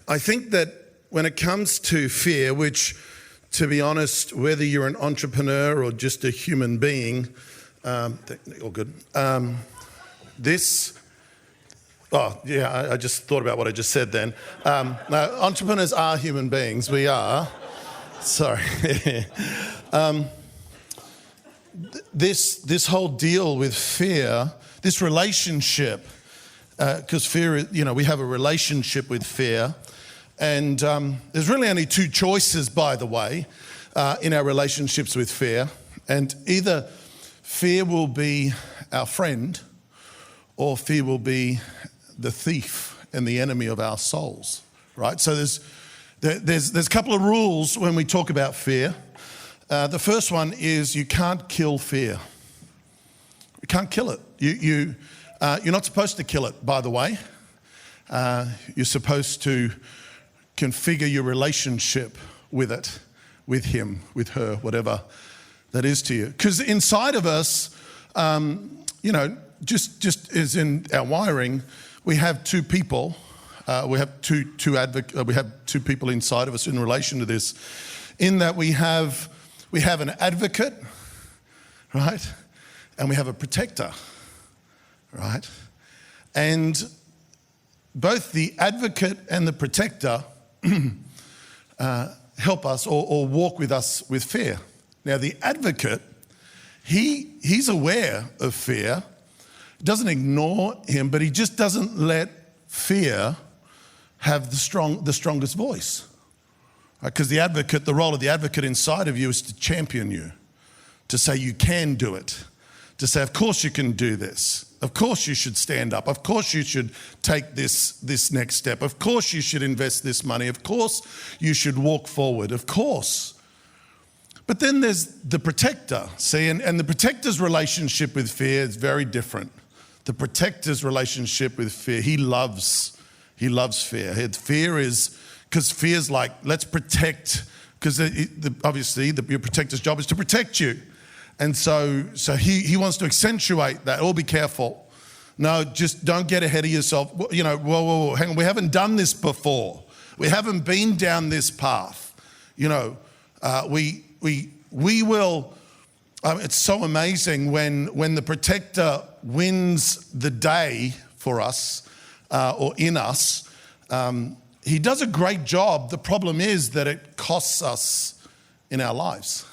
I think that when it comes to fear, which, to be honest, whether you're an entrepreneur or just a human being, all good. I just thought about what I just said then. No, entrepreneurs are human beings. We are. Sorry. This whole deal with fear, this relationship, because fear, we have a relationship with fear. And there's really only two choices, by the way, in our relationships with fear. And either fear will be our friend, or fear will be the thief and the enemy of our souls, right? So there's a couple of rules when we talk about fear. The first one is you can't kill fear. You can't kill it. You're not supposed to kill it, by the way. You're supposed to configure your relationship with it, with him, with her, whatever that is to you. Because inside of us, just as in our wiring, we have two people. We have two people inside of us in relation to this, in that we have an advocate, right, and we have a protector, right, and both the advocate and the protector help us or walk with us with fear. Now, the advocate, he's aware of fear, doesn't ignore him, but he just doesn't let fear have the strongest voice. Because the advocate, the role of the advocate inside of you is to champion you, to say you can do it, to say, of course you can do this. Of course you should stand up. Of course you should take this next step. Of course you should invest this money. Of course you should walk forward. Of course. But then there's the protector, see, and the protector's relationship with fear is very different. The protector's relationship with fear, he loves fear. Fear is, because fear's like, let's protect, because obviously your protector's job is to protect you. And so he wants to accentuate that. Oh, be careful. No, just don't get ahead of yourself. Whoa, hang on. We haven't done this before. We haven't been down this path. We will. It's so amazing when the protector wins the day for us or in us. He does a great job. The problem is that it costs us in our lives.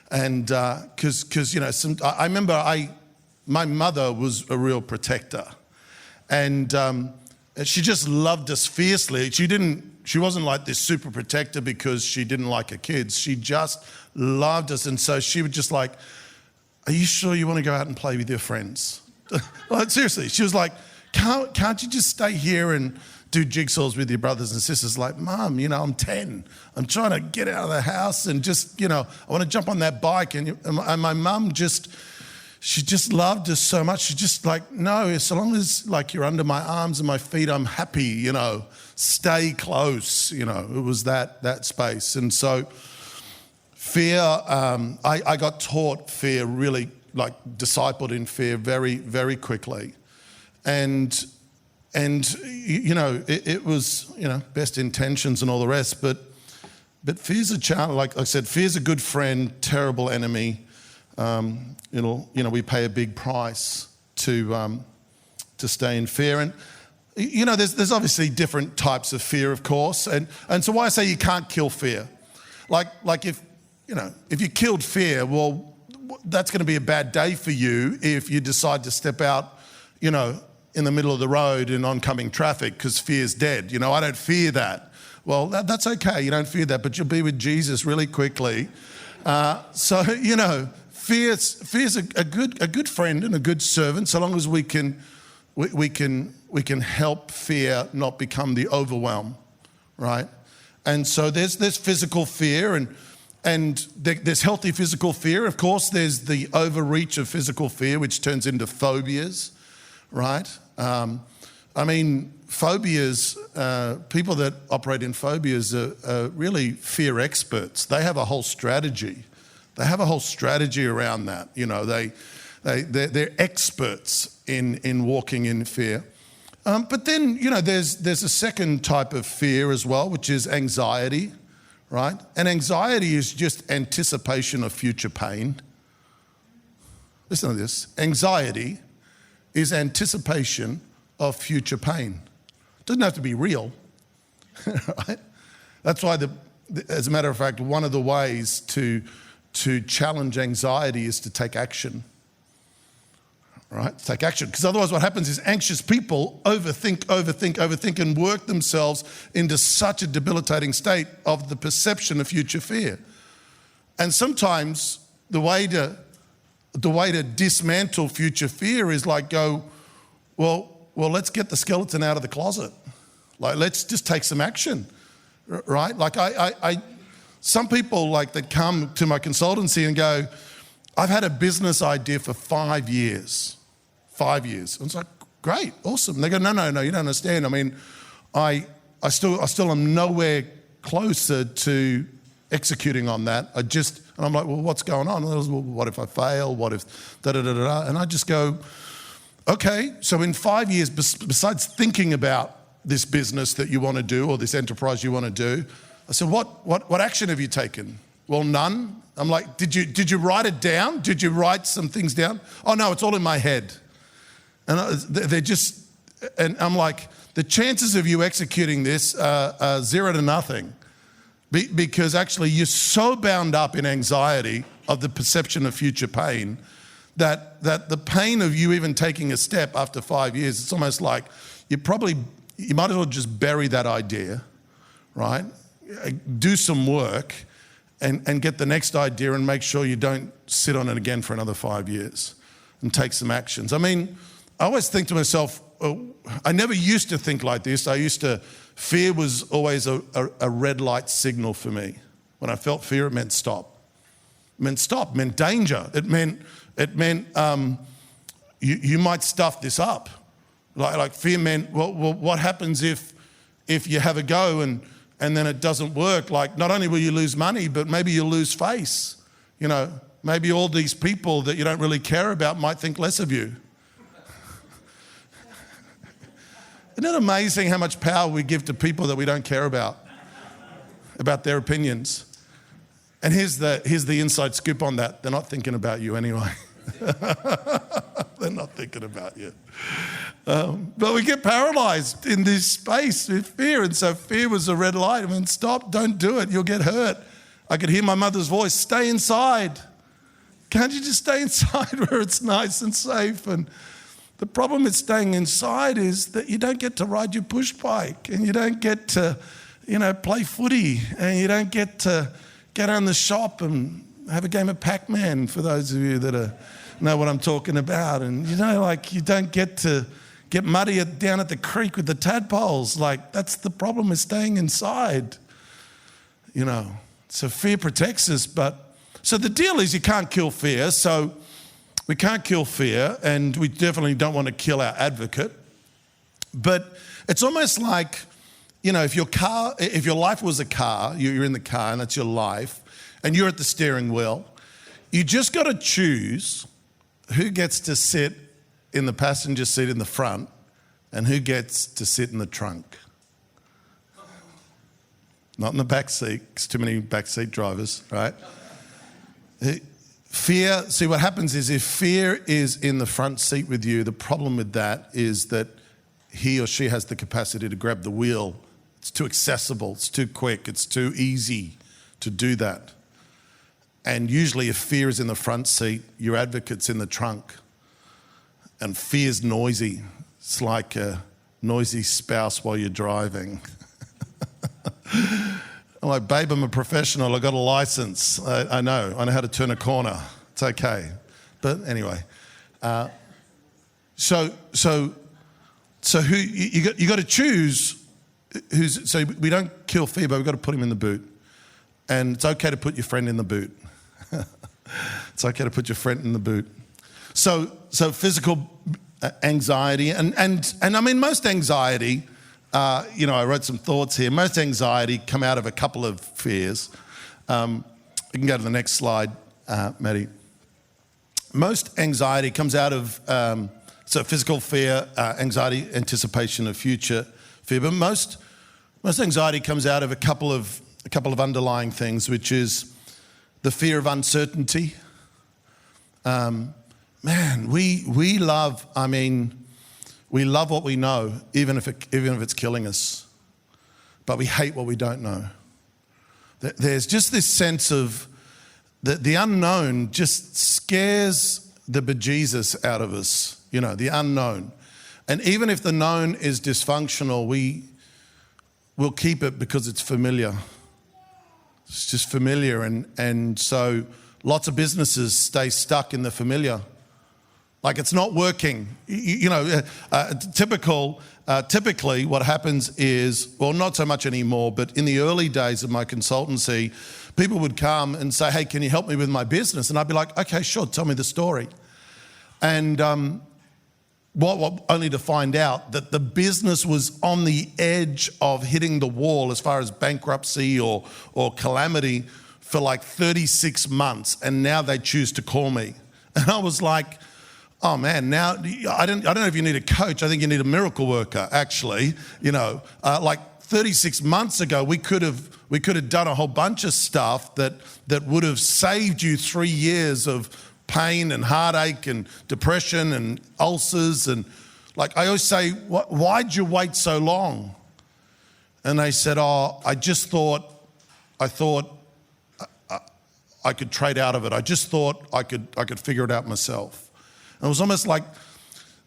And because I remember my mother was a real protector, and she just loved us fiercely. She wasn't like this super protector because she didn't like her kids. She just loved us, and so she would just like, "Are you sure you want to go out and play with your friends?" Like, seriously, she was like, "Can't you just stay here and do jigsaws with your brothers and sisters?" Like, Mom, I'm 10. I'm trying to get out of the house and just, I want to jump on that bike. And my mum she just loved us so much. She just like, no, so long as like you're under my arms and my feet, I'm happy, stay close. It was that space. And so fear, I got taught fear, really like discipled in fear very, very quickly. And it was, best intentions and all the rest, but fear's a challenge. Like I said, fear's a good friend, terrible enemy. We pay a big price to stay in fear. And, there's obviously different types of fear, of course. And so why I say you can't kill fear. Like if you killed fear, well, that's going to be a bad day for you if you decide to step out, in the middle of the road in oncoming traffic because fear's dead. I don't fear that. Well, that's okay. You don't fear that, but you'll be with Jesus really quickly. Fear's a good friend and a good servant, so long as we can help fear not become the overwhelm, right? And so there's physical fear and there's healthy physical fear. Of course, there's the overreach of physical fear, which turns into phobias, right? Phobias, people that operate in phobias are really fear experts. They have a whole strategy. They have a whole strategy around that. They're experts in walking in fear. But then, there's a second type of fear as well, which is anxiety, right? And anxiety is just anticipation of future pain. Listen to this. Anxiety is anticipation of future pain. It doesn't have to be real, right? That's why, as a matter of fact, one of the ways to challenge anxiety is to take action. Right? Take action. Because otherwise what happens is anxious people overthink and work themselves into such a debilitating state of the perception of future fear. And sometimes the way to dismantle future fear is like well, let's get the skeleton out of the closet. Like, let's just take some action, right? Like some people that come to my consultancy and go, I've had a business idea for 5 years. 5 years. And it's like, great, awesome. And they go, no, you don't understand. I mean, I still am nowhere closer to executing on that. And I'm like, well, what's going on? And I was, well, what if I fail? What if da-da-da-da-da? And I just go, okay, so in 5 years, besides thinking about this business that you want to do or this enterprise you want to do, I said, what action have you taken? Well, none. I'm like, did you write it down? Did you write some things down? Oh, no, it's all in my head. And and I'm like, the chances of you executing this are 0 to nothing. Because actually you're so bound up in anxiety of the perception of future pain that the pain of you even taking a step after 5 years, it's almost like you might as well just bury that idea, right? Do some work and get the next idea and make sure you don't sit on it again for another 5 years and take some actions. I mean, I always think to myself, I never used to think like this. Fear was always a red light signal for me. When I felt fear, it meant stop. It meant stop, it meant danger. It meant you might stuff this up. Like fear meant, well, what happens if you have a go and then it doesn't work? Like, not only will you lose money, but maybe you'll lose face. Maybe all these people that you don't really care about might think less of you. Isn't it amazing how much power we give to people that we don't care about their opinions? And here's the inside scoop on that. They're not thinking about you anyway. They're not thinking about you. But we get paralyzed in this space with fear. And so fear was a red light. I mean, stop, don't do it. You'll get hurt. I could hear my mother's voice, stay inside. Can't you just stay inside where it's nice and safe? And the problem with staying inside is that you don't get to ride your push bike and you don't get to, play footy and you don't get to get on the shop and have a game of Pac-Man for those of you that know what I'm talking about. And, you don't get to get muddy down at the creek with the tadpoles. Like, that's the problem with staying inside, So fear protects us, so the deal is you can't kill fear. So we can't kill fear, and we definitely don't want to kill our advocate. But it's almost like, if your life was a car, you're in the car and that's your life, and you're at the steering wheel, you just got to choose who gets to sit in the passenger seat in the front and who gets to sit in the trunk. Not in the back seat, because too many back seat drivers, right? Fear, see what happens is if fear is in the front seat with you, the problem with that is that he or she has the capacity to grab the wheel. It's too accessible, it's too quick, it's too easy to do that. And usually if fear is in the front seat, your advocate's in the trunk. And fear's noisy. It's like a noisy spouse while you're driving. I'm like, babe, I'm a professional. I got a license. I know how to turn a corner. It's okay. But anyway, so who you got to choose who's. So we don't kill fear, but we've got to put him in the boot. And it's okay to put your friend in the boot. It's okay to put your friend in the boot. So physical anxiety and I mean most anxiety. I wrote some thoughts here. Most anxiety come out of a couple of fears. You can go to the next slide, Maddie. Most anxiety comes out of So physical fear, anxiety, anticipation of future fear. But most anxiety comes out of a couple of underlying things, which is the fear of uncertainty. We love what we know, even if it's killing us. But we hate what we don't know. There's just this sense of the unknown just scares the bejesus out of us, the unknown. And even if the known is dysfunctional, we'll keep it because it's familiar. It's just familiar. And so lots of businesses stay stuck in the familiar. Like it's not working. Typically what happens is, well, not so much anymore, but in the early days of my consultancy, people would come and say, hey, can you help me with my business? And I'd be like, okay, sure, tell me the story. And only to find out that the business was on the edge of hitting the wall as far as bankruptcy or calamity for like 36 months, and now they choose to call me. And I was like, oh man, now I don't know if you need a coach. I think you need a miracle worker, actually. Like 36 months ago, we could have done a whole bunch of stuff that would have saved you 3 years of pain and heartache and depression and ulcers. And like I always say, why'd you wait so long? And they said, I thought I could trade out of it. I just thought I could figure it out myself. And it was almost like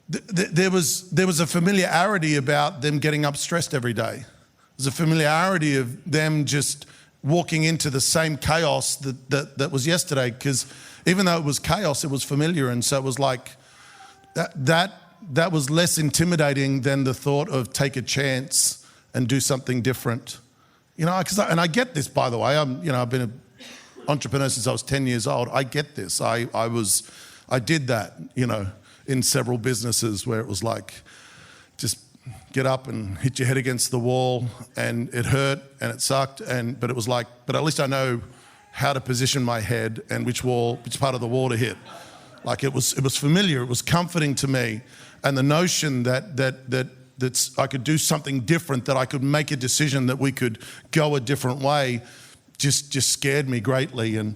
there was a familiarity about them getting up stressed every day. There's a familiarity of them just walking into the same chaos that was yesterday, because even though it was chaos, it was familiar. And so it was like that was less intimidating than the thought of take a chance and do something different. And I get this, by the way. I've been an entrepreneur since I was 10 years old. I get this. I did that, in several businesses where it was like, just get up and hit your head against the wall, and it hurt and it sucked, but it was like, but at least I know how to position my head and which part of the wall to hit. Like it was familiar, it was comforting to me, and the notion that I could do something different, that I could make a decision, that we could go a different way, just scared me greatly. And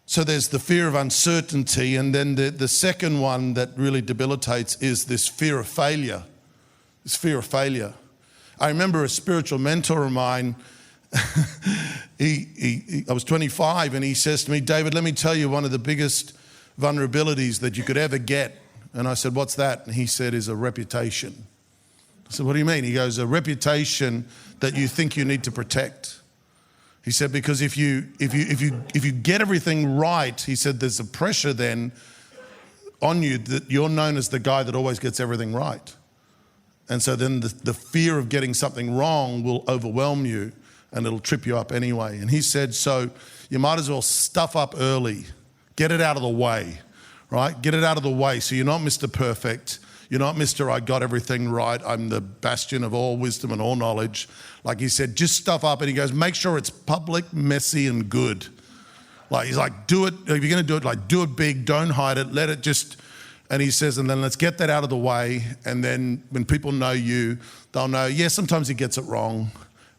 so there's the fear of uncertainty, and then the second one that really debilitates is this fear of failure. This fear of failure. I remember a spiritual mentor of mine, I was 25, and he says to me, David, let me tell you one of the biggest vulnerabilities that you could ever get. And I said, what's that? And he said, is a reputation. I said, what do you mean? He goes, a reputation that you think you need to protect. He said, because if you get everything right, he said, there's a pressure then on you that you're known as the guy that always gets everything right. And so then the fear of getting something wrong will overwhelm you, and it'll trip you up anyway. And he said, so you might as well stuff up early, get it out of the way, right? Get it out of the way so you're not Mr. Perfect. You're not Mr. I got everything right. I'm the bastion of all wisdom and all knowledge. Like he said, just stuff up. And he goes, make sure it's public, messy, and good. Like he's like, do it. If you're going to do it, like do it big. Don't hide it. Let it just. And he says, and then let's get that out of the way. And then when people know you, they'll know, yeah, sometimes he gets it wrong,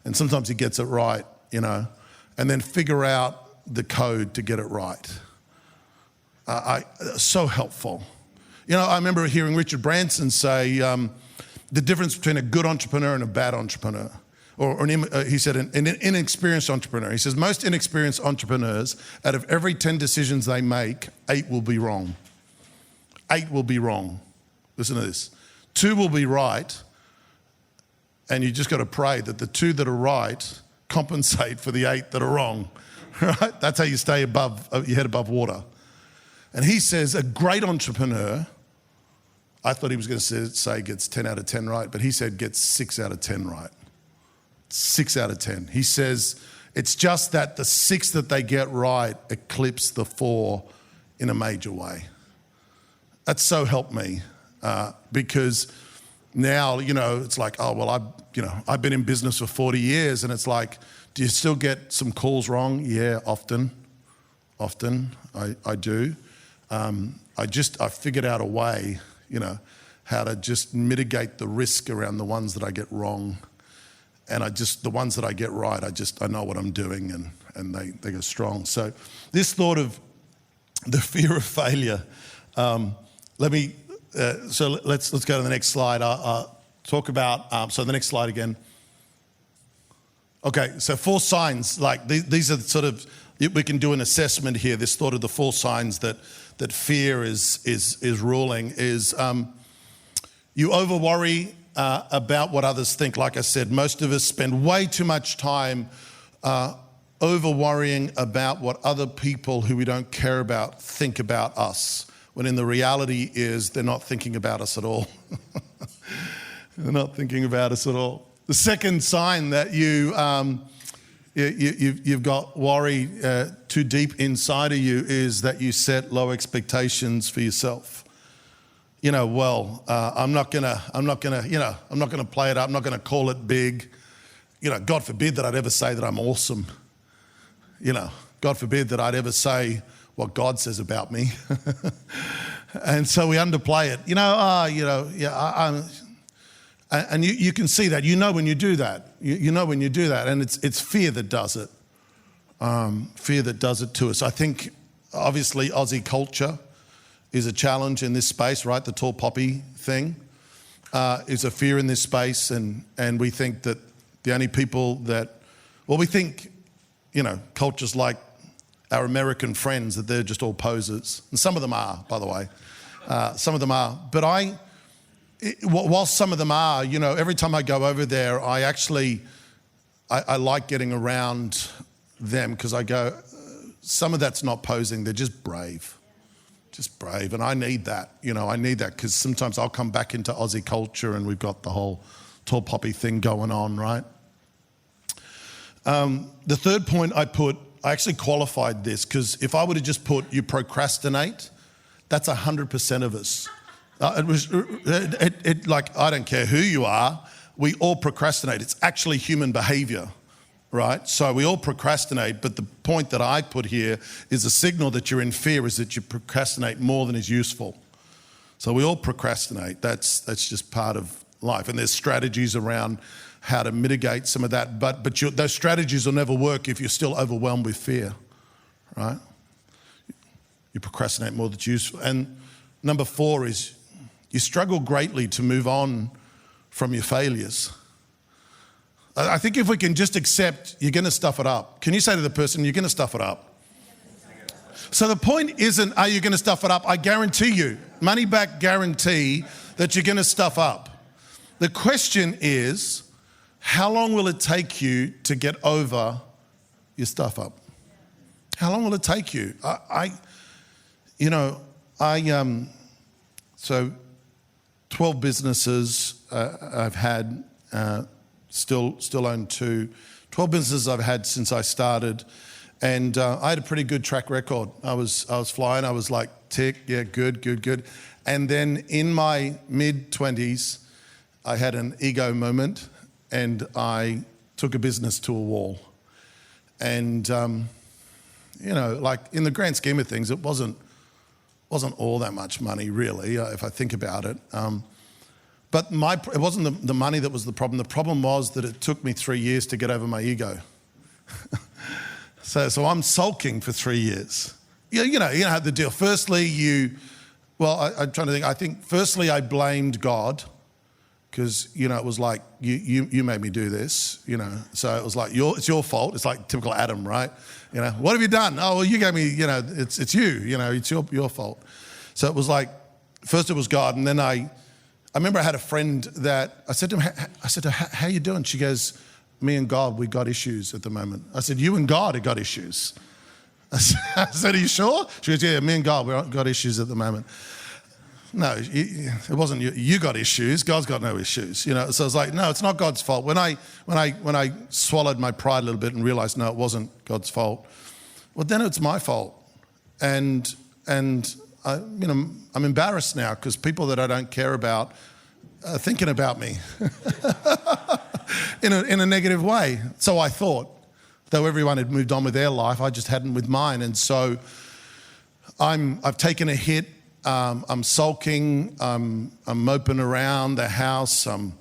and sometimes he gets it right, and then figure out the code to get it right. So helpful. I remember hearing Richard Branson say the difference between a good entrepreneur and a bad entrepreneur. He said an inexperienced entrepreneur. He says most inexperienced entrepreneurs, out of every 10 decisions they make, 8 will be wrong. 8 will be wrong. Listen to this. 2 will be right, and you just got to pray that the 2 that are right compensate for the 8 that are wrong. Right? That's how you stay your head above water. And he says a great entrepreneur, I thought he was going to say gets 10 out of 10 right, but he said gets 6 out of 10 right. 6 out of 10. He says it's just that the 6 that they get right eclipse the 4 in a major way. That's so helped me because now, it's like, oh, well, I've been in business for 40 years, and it's like, do you still get some calls wrong? Yeah, often I do. I figured out a way, how to just mitigate the risk around the ones that I get wrong. And the ones that I get right, I know what I'm doing, and they go strong. So this thought of the fear of failure, let's go to the next slide. I'll talk about, so the next slide again. Okay, so 4 signs, like these are sort of, we can do an assessment here. This thought of the 4 signs that fear is ruling is you over worry about what others think. Like I said, most of us spend way too much time over worrying about what other people who we don't care about think about us, when in the reality is they're not thinking about us at all. They're not thinking about us at all. The second sign that you've got worry too deep inside of you is that you set low expectations for yourself. I'm not gonna play it up. I'm not gonna call it big. God forbid that I'd ever say that I'm awesome. God forbid that I'd ever say what God says about me. And so we underplay it. And you can see that. When you do that. You know when you do that. And it's fear that does it. Fear that does it to us. I think, obviously, Aussie culture is a challenge in this space, right? The tall poppy thing is a fear in this space. And we think that the only people we think, cultures like our American friends, that they're just all posers. And some of them are, by the way. Some of them are. But while some of them are, every time I go over there, I like getting around them, because I go, some of that's not posing, they're just brave. Just brave. And I need that. I need that, because sometimes I'll come back into Aussie culture and we've got the whole tall poppy thing going on, right? The third point I actually qualified this, because if I would have just put you procrastinate, that's 100% of us. I don't care who you are, we all procrastinate. It's actually human behavior, right? So we all procrastinate, but the point that I put here is a signal that you're in fear is that you procrastinate more than is useful. So we all procrastinate. That's just part of life. And there's strategies around how to mitigate some of that, but those strategies will never work if you're still overwhelmed with fear, right? You procrastinate more than it's useful. And number 4 is you struggle greatly to move on from your failures. I think if we can just accept you're going to stuff it up. Can you say to the person, you're going to stuff it up? So the point isn't, are you going to stuff it up? I guarantee you, money back guarantee that you're going to stuff up. The question is, how long will it take you to get over your stuff up? How long will it take you? So 12 businesses I've had, still own 2. 12 businesses I've had since I started, and I had a pretty good track record. I was flying. I was like, tick, yeah, good. And then in my mid-20s, I had an ego moment, and I took a business to a wall. And like in the grand scheme of things, it wasn't all that much money, really, if I think about it. But it wasn't the money that was the problem. The problem was that it took me 3 years to get over my ego. So I'm sulking for 3 years. You know how the deal. Firstly, I'm trying to think. I think firstly I blamed God, because it was like you made me do this. So it was like it's your fault. It's like typical Adam, right? What have you done? Oh, well, you gave me. It's you. It's your fault. So it was like first it was God, and then I remember I had a friend that I said to her, how you doing? She goes, me and God, we got issues at the moment. I said, you and God have got issues. I said, are you sure? She goes, yeah, me and God, we've got issues at the moment. No, it wasn't you. You got issues. God's got no issues. So I was like, no, it's not God's fault. When I swallowed my pride a little bit and realized, no, it wasn't God's fault. Well, then it's my fault, and I'm embarrassed now because people that I don't care about are thinking about me in a negative way. So I thought, though everyone had moved on with their life, I just hadn't with mine, and so I've taken a hit I'm sulking, I'm moping around the house, I'm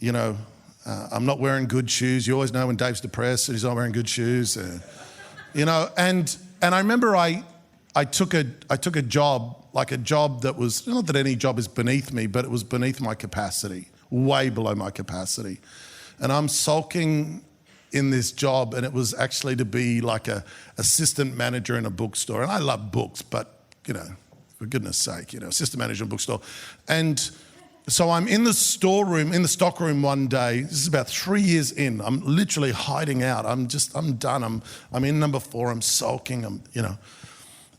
not wearing good shoes. You always know when Dave's depressed and he's not wearing good shoes. And I remember I took a job, like a job that was, not that any job is beneath me, but it was beneath my capacity, way below my capacity. And I'm sulking in this job, and it was actually to be like a assistant manager in a bookstore. And I love books, but, for goodness sake, assistant manager in a bookstore. And so I'm in the storeroom, in the stockroom one day. This is about 3 years in. I'm literally hiding out. I'm done. I'm in number 4. I'm sulking.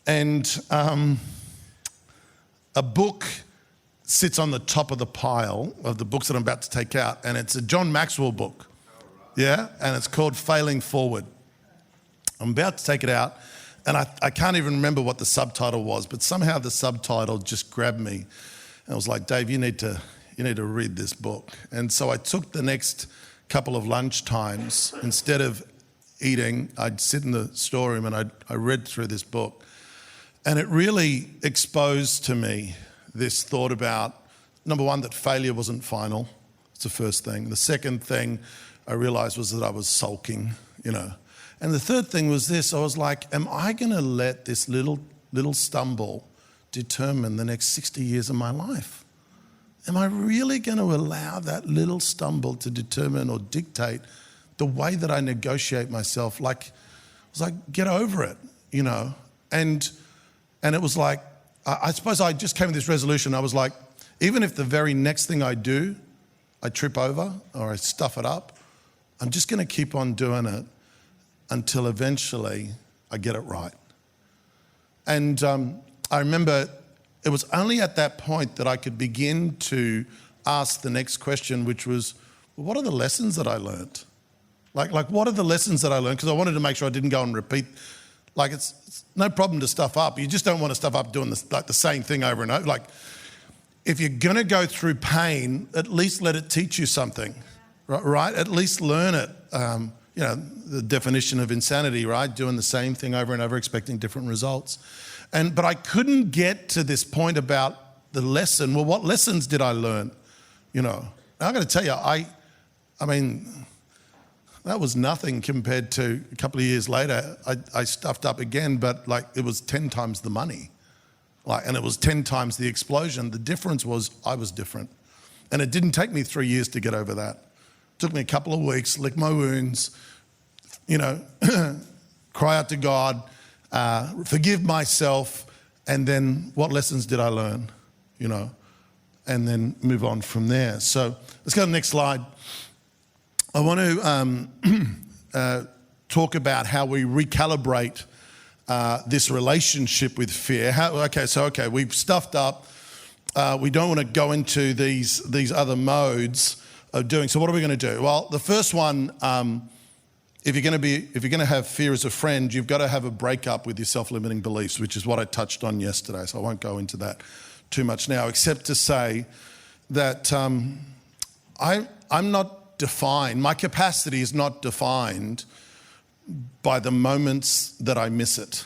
And a book sits on the top of the pile of the books that I'm about to take out, and it's a John Maxwell book. Yeah, and it's called Failing Forward. I'm about to take it out, and I can't even remember what the subtitle was, but somehow the subtitle just grabbed me. And I was like, Dave, you need to read this book. And so I took the next couple of lunch times. Instead of eating, I'd sit in the storeroom and I read through this book. And it really exposed to me this thought about, number one, that failure wasn't final. It's the first thing. The second thing I realized was that I was sulking, And the third thing was this. I was like, am I going to let this little stumble determine the next 60 years of my life? Am I really going to allow that little stumble to determine or dictate the way that I negotiate myself? I was like, get over it, And it was like, I suppose I just came to this resolution. I was like, even if the very next thing I do, I trip over or I stuff it up, I'm just going to keep on doing it until eventually I get it right. And I remember it was only at that point that I could begin to ask the next question, which was, well, what are the lessons that I learned? Like what are the lessons that I learned? Because I wanted to make sure I didn't go and repeat. It's no problem to stuff up. You just don't want to stuff up doing the same thing over and over. If you're going to go through pain, at least let it teach you something, right? At least learn it. The definition of insanity, right? Doing the same thing over and over, expecting different results. But I couldn't get to this point about the lesson. Well, what lessons did I learn? I'm going to tell you, I mean, that was nothing compared to a couple of years later. I stuffed up again, but it was 10 times the money. And it was 10 times the explosion. The difference was I was different. And it didn't take me 3 years to get over that. It took me a couple of weeks, lick my wounds, cry out to God, forgive myself, and then what lessons did I learn, and then move on from there. So let's go to the next slide. I want to talk about how we recalibrate this relationship with fear. We've stuffed up. We don't want to go into these other modes of doing. So what are we going to do? Well, the first one, if you're going to have fear as a friend, you've got to have a breakup with your self-limiting beliefs, which is what I touched on yesterday. So I won't go into that too much now, except to say that I'm not defined. My capacity is not defined by the moments that I miss it.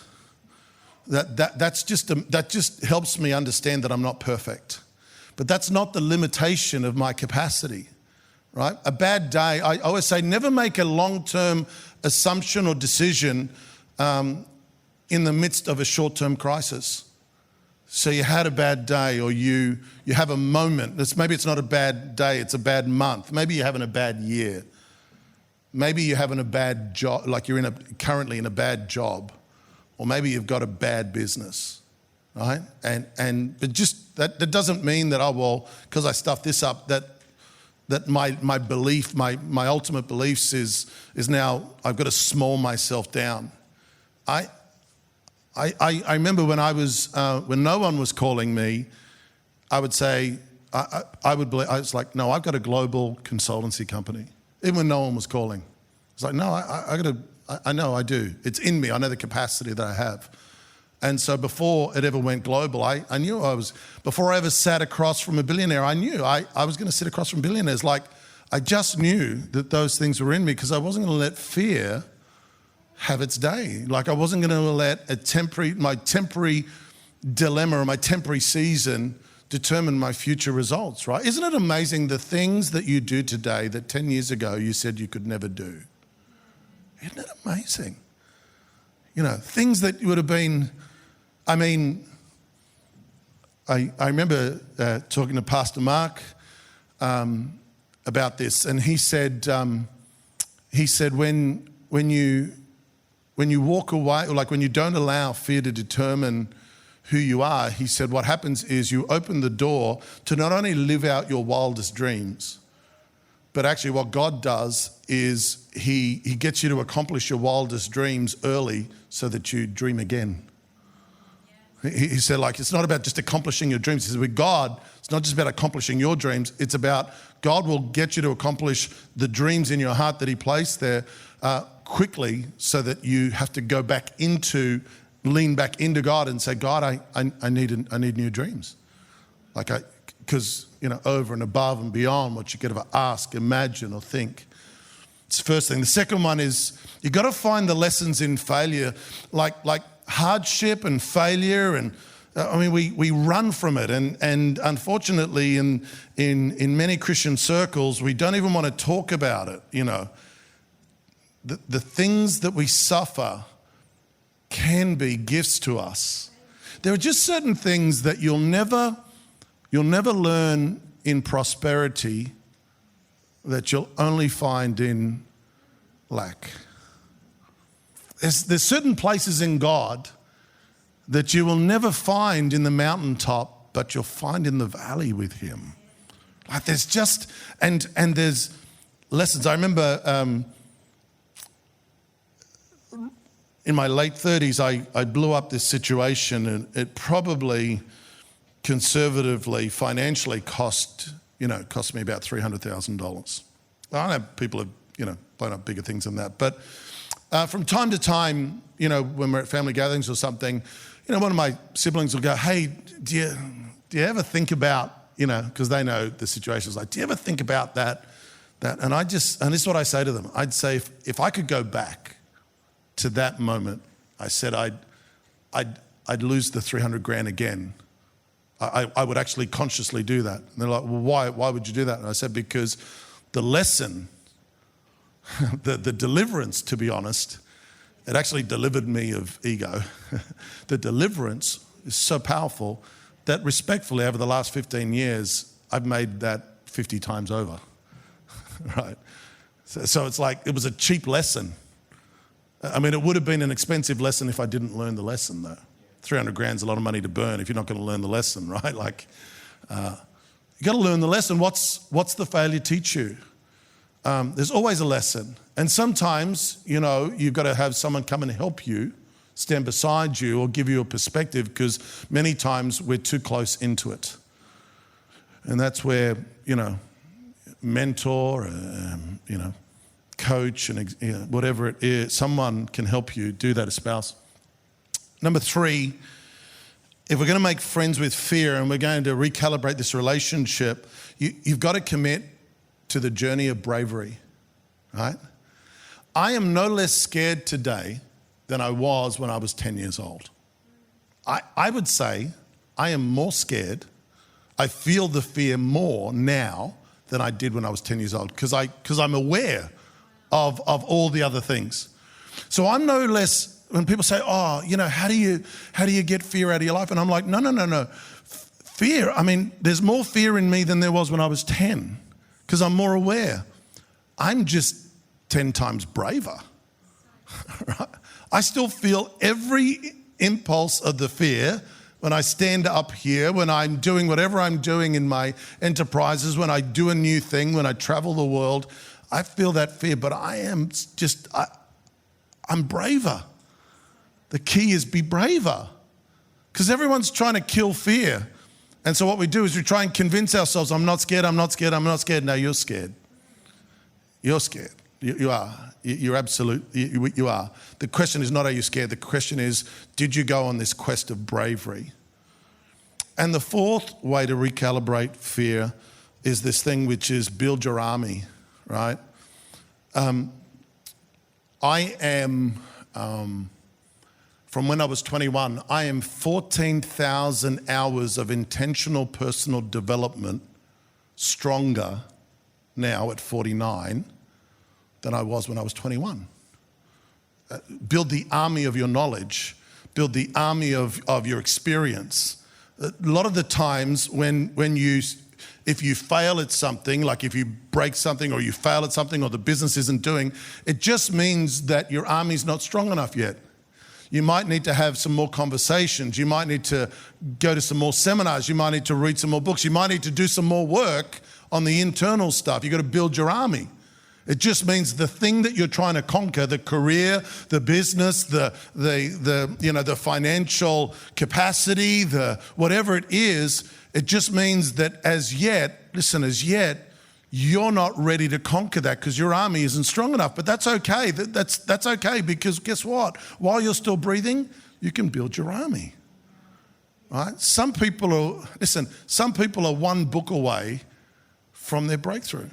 That just helps me understand that I'm not perfect. But that's not the limitation of my capacity, right? A bad day, I always say, never make a long-term assumption or decision in the midst of a short-term crisis. So you had a bad day, or you have a moment. Maybe it's not a bad day, it's a bad month. Maybe you're having a bad year. Maybe you're having a bad job, like you're currently in a bad job. Or maybe you've got a bad business, right? But just that doesn't mean that, because I stuffed this up, that my belief, my ultimate beliefs is now I've got to small myself down. I remember when when no one was calling me, I would say, I was like, no, I've got a global consultancy company. Even when no one was calling. It's like, no, I know I do. It's in me. I know the capacity that I have. And so before it ever went global, I knew before I ever sat across from a billionaire, I knew I was going to sit across from billionaires. I just knew that those things were in me, because I wasn't going to let fear have its day. I wasn't going to let my temporary dilemma or my temporary season determine my future results, right? Isn't it amazing the things that you do today that 10 years ago you said you could never do? Isn't it amazing? You know, things that would have been, I remember talking to Pastor Mark about this, and he said when you walk away, or like when you don't allow fear to determine who you are, he said what happens is you open the door to not only live out your wildest dreams, but actually what God does is he gets you to accomplish your wildest dreams early so that you dream again. He said, like, it's not about just accomplishing your dreams. He said, with God, it's not just about accomplishing your dreams. It's about God will get you to accomplish the dreams in your heart that he placed there quickly so that you have to lean back into God and say, God, I need new dreams. Because, over and above and beyond what you could ever ask, imagine, or think. It's the first thing. The second one is you've got to find the lessons in failure, like hardship and failure, and we run from it, and unfortunately in many Christian circles we don't even want to talk about it. The things that we suffer can be gifts to us. There are just certain things that you'll never learn in prosperity that you'll only find in lack. There's certain places in God that you will never find in the mountaintop, but you'll find in the valley with him. Like there's just, and there's lessons. I remember in my late 30s, I blew up this situation, and it probably conservatively, financially cost me about $300,000. I know people have, blown up bigger things than that, but from time to time, when we're at family gatherings or something, one of my siblings will go, hey, do you ever think about, because they know the situation, is like, do you ever think about that? And this is what I say to them. I'd say, if I could go back to that moment, I said I'd lose the 300 grand again. I would actually consciously do that. And they're like, well, why would you do that? And I said, because the lesson, the deliverance, to be honest, it actually delivered me of ego. The deliverance is so powerful that respectfully over the last 15 years, I've made that 50 times over, right? So it's like, it was a cheap lesson. It would have been an expensive lesson if I didn't learn the lesson though. 300 grand's a lot of money to burn if you're not going to learn the lesson, right? You got to learn the lesson. What's the failure teach you? There's always a lesson. And sometimes, you've got to have someone come and help you, stand beside you, or give you a perspective, because many times we're too close into it. And that's where, mentor, coach, and whatever it is, someone can help you do that, a spouse. Number 3, if we're going to make friends with fear and we're going to recalibrate this relationship, you've got to commit to the journey of bravery, right? I am no less scared today than I was when I was 10 years old. I would say I am more scared. I feel the fear more now than I did when I was 10 years old because I'm aware of all the other things. So I'm no less, when people say, how do you get fear out of your life? And I'm like, no. Fear, there's more fear in me than there was when I was 10 because I'm more aware. I'm just 10 times braver. Right? I still feel every impulse of the fear when I stand up here, when I'm doing whatever I'm doing in my enterprises, when I do a new thing, when I travel the world, I feel that fear, but I'm braver. The key is be braver because everyone's trying to kill fear. And so what we do is we try and convince ourselves, I'm not scared. No, you're scared. You're scared. You are. You're absolute. You are. The question is not, are you scared? The question is, did you go on this quest of bravery? And the 4th way to recalibrate fear is this thing which is build your army, right? I am from when I was 21, I am 14,000 hours of intentional personal development stronger now at 49 than I was when I was 21. Build the army of your knowledge. Build the army of your experience. A lot of the times if you fail at something, like if you break something or you fail at something or the business isn't doing, it just means that your army's not strong enough yet. You might need to have some more conversations. You might need to go to some more seminars. You might need to read some more books. You might need to do some more work on the internal stuff. You've got to build your army. It just means the thing that you're trying to conquer, the career, the business, the financial capacity, the whatever it is, it just means that as yet, you're not ready to conquer that because your army isn't strong enough. But that's okay. That's okay, because guess what? While you're still breathing, you can build your army. Right? Some people are one book away from their breakthrough.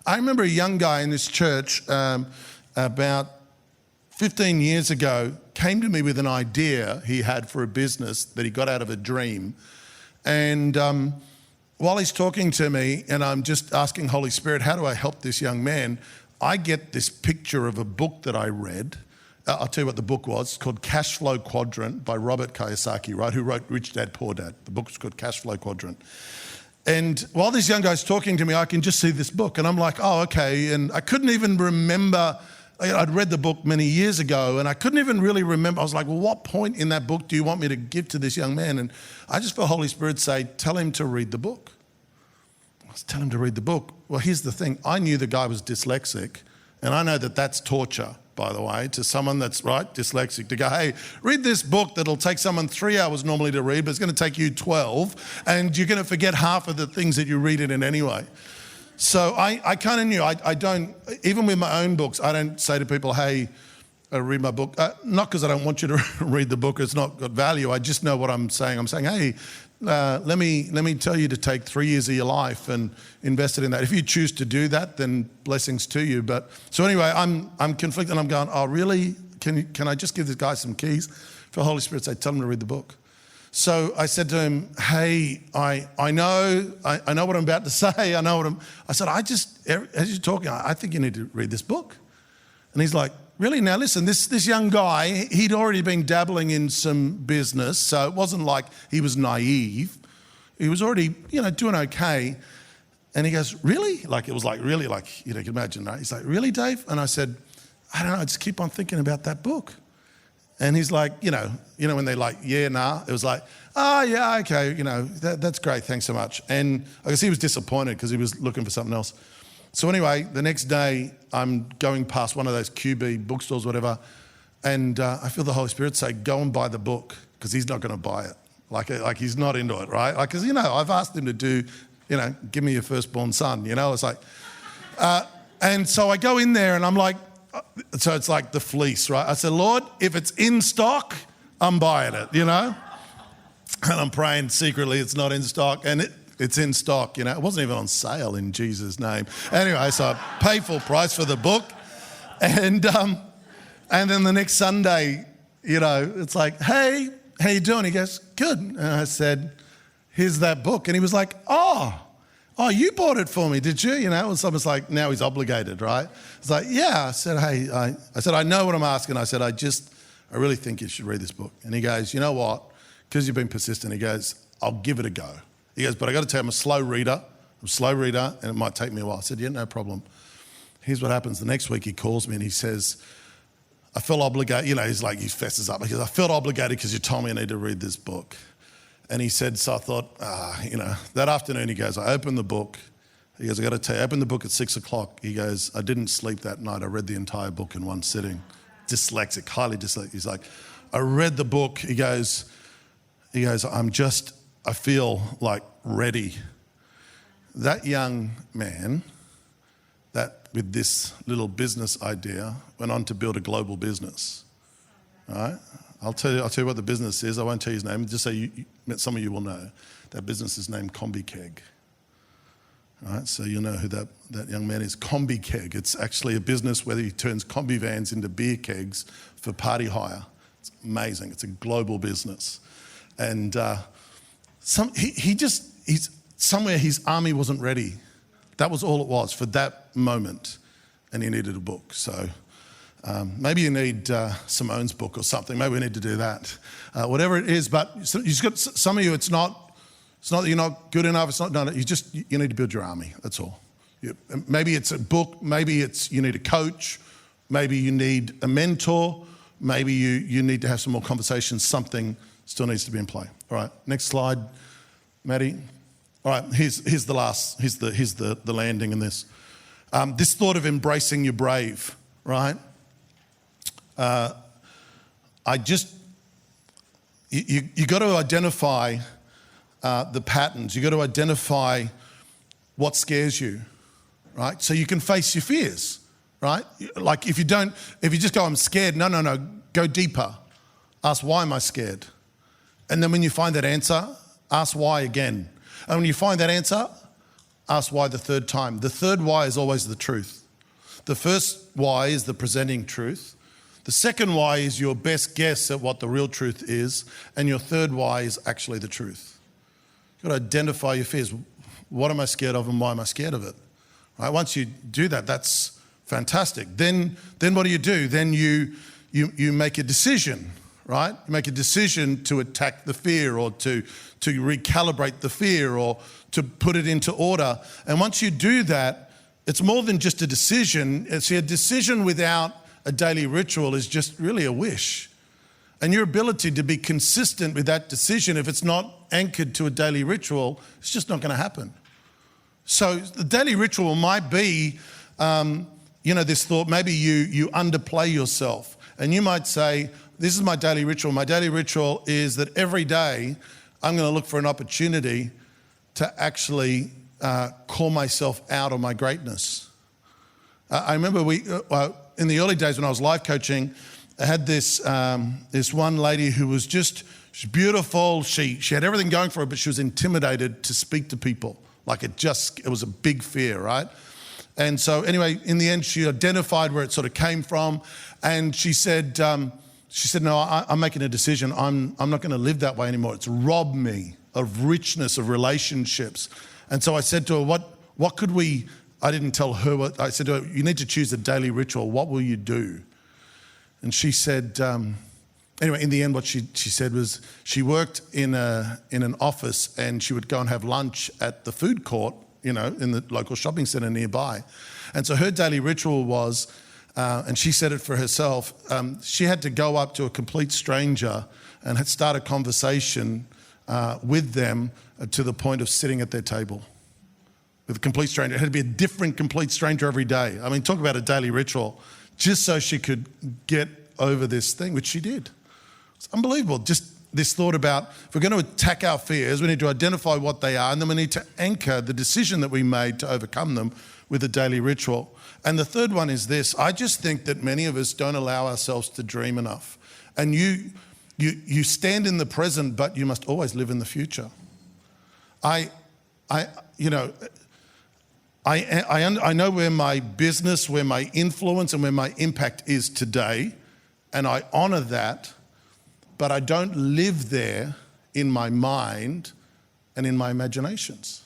I remember a young guy in this church about 15 years ago came to me with an idea he had for a business that he got out of a dream. And while he's talking to me and I'm just asking Holy Spirit, how do I help this young man? I get this picture of a book that I read. I'll tell you what the book was. It's called Cash Flow Quadrant by Robert Kiyosaki, right? Who wrote Rich Dad, Poor Dad. The book's called Cash Flow Quadrant. And while this young guy's talking to me, I can just see this book. And I'm like, oh, okay. And I couldn't even remember. I'd read the book many years ago, and I couldn't even really remember. I was like, well, what point in that book do you want me to give to this young man? And I just felt Holy Spirit say, tell him to read the book. I was telling him to read the book. Well, here's the thing. I knew the guy was dyslexic, and I know that that's torture, by the way, to someone that's, dyslexic, to go, hey, read this book that'll take someone 3 hours normally to read, but it's going to take you 12, and you're going to forget half of the things that you read it in anyway. So I kind of knew. I don't, even with my own books, I don't say to people, hey, read my book. Not because I don't want you to read the book. It's not got value. I just know what I'm saying. I'm saying, hey, let me tell you to take 3 years of your life and invest it in that. If you choose to do that, then blessings to you. But so anyway, I'm conflicted. I'm going, oh, really? Can I just give this guy some keys? For the Holy Spirit say, tell him to read the book. So I said to him, hey, I know what I'm about to say. I said, as you're talking, I think you need to read this book. And he's like, really? Now listen, this young guy, he'd already been dabbling in some business. So it wasn't like he was naive. He was already, doing okay. And he goes, really? Like, it was like, really, like, you can imagine, right? He's like, really, Dave? And I said, I don't know, I just keep on thinking about that book. And he's like, when they're like, yeah, nah, it was like, oh, yeah, okay, that's great, thanks so much. And I guess he was disappointed because he was looking for something else. So anyway, the next day, I'm going past one of those QB bookstores, whatever, and I feel the Holy Spirit say, go and buy the book, because he's not going to buy it. Like he's not into it, right? Like, because, I've asked him to do, give me your firstborn son, it's like, and so I go in there and I'm like, so it's like the fleece, right? I said, Lord, if it's in stock, I'm buying it, And I'm praying secretly it's not in stock, and it's in stock, It wasn't even on sale in Jesus' name. Anyway, so I paid full price for the book, and then the next Sunday, it's like, hey, how you doing? He goes, good. And I said, here's that book. And he was like, oh, you bought it for me, did you? It was almost like now he's obligated, right? It's like, yeah. I said, hey, I know what I'm asking. I said, I really think you should read this book. And he goes, you know what? Because you've been persistent, he goes, I'll give it a go. He goes, but I got to tell you, I'm a slow reader, and it might take me a while. I said, yeah, no problem. Here's what happens. The next week he calls me and he says, I felt obligated. He's like, he fesses up. He goes, I felt obligated because you told me I need to read this book. And he said, so I thought, that afternoon, he goes, I opened the book. He goes, I got to tell you, I opened the book at 6:00. He goes, I didn't sleep that night. I read the entire book in one sitting. Dyslexic, highly dyslexic. He's like, I read the book. He goes, I feel like ready. That young man, that with this little business idea, went on to build a global business. All right? I'll tell you what the business is. I won't tell you his name. Just say some of you will know. That business is named CombiKeg. All right, so you'll know who that young man is. CombiKeg. It's actually a business where he turns combi vans into beer kegs for party hire. It's amazing. It's a global business. And he's somewhere his army wasn't ready. That was all it was for that moment. And he needed a book. So maybe you need Simone's book or something. Maybe we need to do that. Whatever it is, but you've got some of you, it's not that you're not good enough. It's not, no, you need to build your army. That's all. Maybe it's a book. Maybe it's you need a coach. Maybe you need a mentor. Maybe you need to have some more conversations. Something still needs to be in play. All right, next slide, Maddie. All right, here's the last. Here's the landing in this. This thought of embracing your brave, right? You got to identify the patterns. You got to identify what scares you, right? So you can face your fears, right? Like if you just go, I'm scared. No. Go deeper. Ask, why am I scared? And then when you find that answer, ask why again. And when you find that answer, ask why the third time. The third why is always the truth. The first why is the presenting truth. The second why is your best guess at what the real truth is. And your third why is actually the truth. You've got to identify your fears. What am I scared of and why am I scared of it? Right? Once you do that, that's fantastic. Then what do? Then you make a decision, right? You make a decision to attack the fear or to recalibrate the fear or to put it into order. And once you do that, it's more than just a decision. See, a decision without a daily ritual is just really a wish. And your ability to be consistent with that decision, if it's not anchored to a daily ritual, it's just not going to happen. So the daily ritual might be, this thought, maybe you underplay yourself. And you might say, this is my daily ritual. My daily ritual is that every day I'm going to look for an opportunity to actually call myself out on my greatness. I remember in the early days when I was life coaching, I had this one lady who was she's beautiful. She had everything going for her, but she was intimidated to speak to people. Like it was a big fear, right? And so anyway, in the end, she identified where it sort of came from. And she said, no, I'm making a decision. I'm not going to live that way anymore. It's robbed me of richness, of relationships. And so I said to her, what could we, I didn't tell her what, I said to her, you need to choose a daily ritual. What will you do? And she said, anyway, in the end, what she said was she worked in an office and she would go and have lunch at the food court, in the local shopping centre nearby. And so her daily ritual was, and she said it for herself, she had to go up to a complete stranger and start a conversation with them to the point of sitting at their table with a complete stranger. It had to be a different complete stranger every day. I mean, talk about a daily ritual, just so she could get over this thing, which she did. It's unbelievable. Just this thought about, if we're going to attack our fears, we need to identify what they are, and then we need to anchor the decision that we made to overcome them with a daily ritual. And the third one is this. I just think that many of us don't allow ourselves to dream enough. And you stand in the present, but you must always live in the future. I know where my business, where my influence and where my impact is today, and I honor that, but I don't live there in my mind and in my imaginations.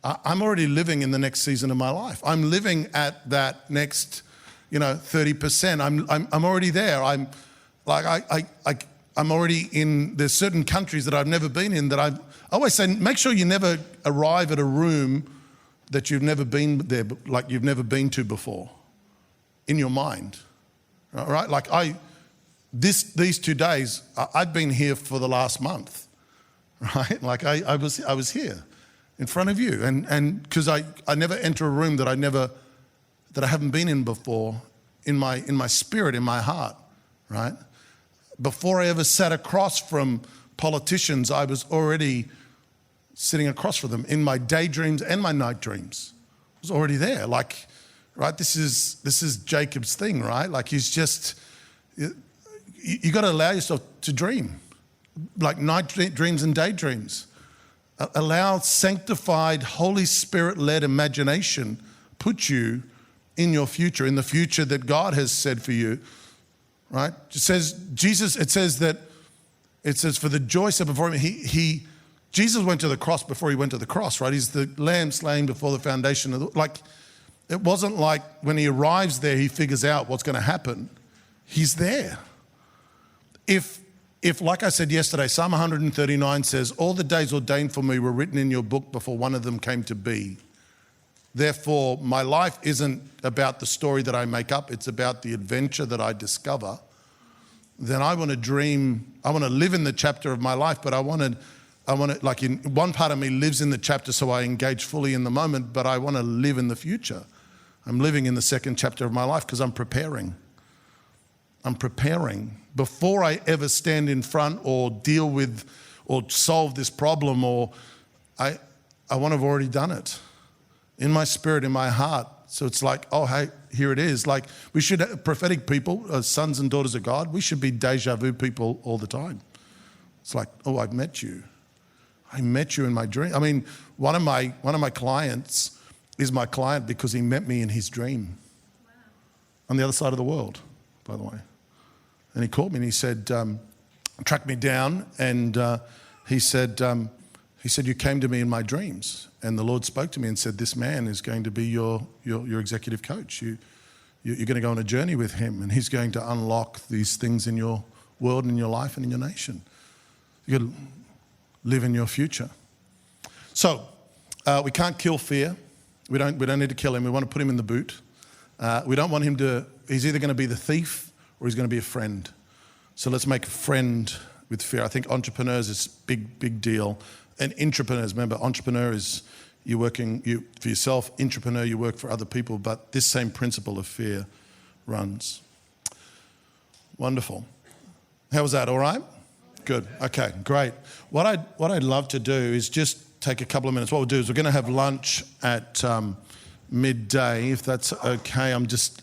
I'm already living in the next season of my life. I'm living at that next, 30%. I'm already there. I'm already in. There's certain countries that I've never been in that I always say, make sure you never arrive at a room that you've never been there, like you've never been to before, in your mind, all right? Like these 2 days, I've been here for the last month, right? Like I was here in front of you, and because I never enter a room that I haven't been in before, in my spirit, in my heart, right? Before I ever sat across from politicians, I was already sitting across from them in my daydreams and my night dreams. I was already there. Like, right? This is Jacob's thing, right? Like he's just, you got to allow yourself to dream, like night dreams and daydreams. Allow sanctified, Holy Spirit-led imagination put you in your future, in the future that God has said for you, right? It says for the joy set before him, Jesus went to the cross before he went to the cross, right? He's the lamb slain before the foundation of the, it wasn't like when he arrives there, he figures out what's going to happen. He's there. If like I said yesterday, Psalm 139 says, all the days ordained for me were written in your book before one of them came to be. Therefore, my life isn't about the story that I make up. It's about the adventure that I discover. Then I want to dream. I want to live in the chapter of my life, but I want to, like in one part of me lives in the chapter so I engage fully in the moment, but I want to live in the future. I'm living in the second chapter of my life because I'm preparing. Before I ever stand in front or deal with or solve this problem, or I want to have already done it in my spirit, in my heart. So it's like, oh, hey, here it is. Like we should, prophetic people, sons and daughters of God, we should be deja vu people all the time. It's like, oh, I've met you. I met you in my dream. I mean, one of my clients is my client because he met me in his dream. Wow. On the other side of the world, by the way. And he called me and he said, tracked me down, and he said, you came to me in my dreams, and the Lord spoke to me and said, this man is going to be your executive coach. You're going to go on a journey with him, and he's going to unlock these things in your world and in your life and in your nation. You're going to live in your future. So we can't kill fear. We don't need to kill him. We want to put him in the boot. We don't want him to, he's either going to be the thief or he's going to be a friend. So let's make a friend with fear. I think entrepreneurs is big deal. And intrapreneurs, remember, entrepreneur is you're working for yourself. Intrapreneur, you work for other people. But this same principle of fear runs. Wonderful. How was that? All right? Good. Okay, great. What I'd love to do is just take a couple of minutes. What we'll do is we're going to have lunch at midday, if that's okay. I'm just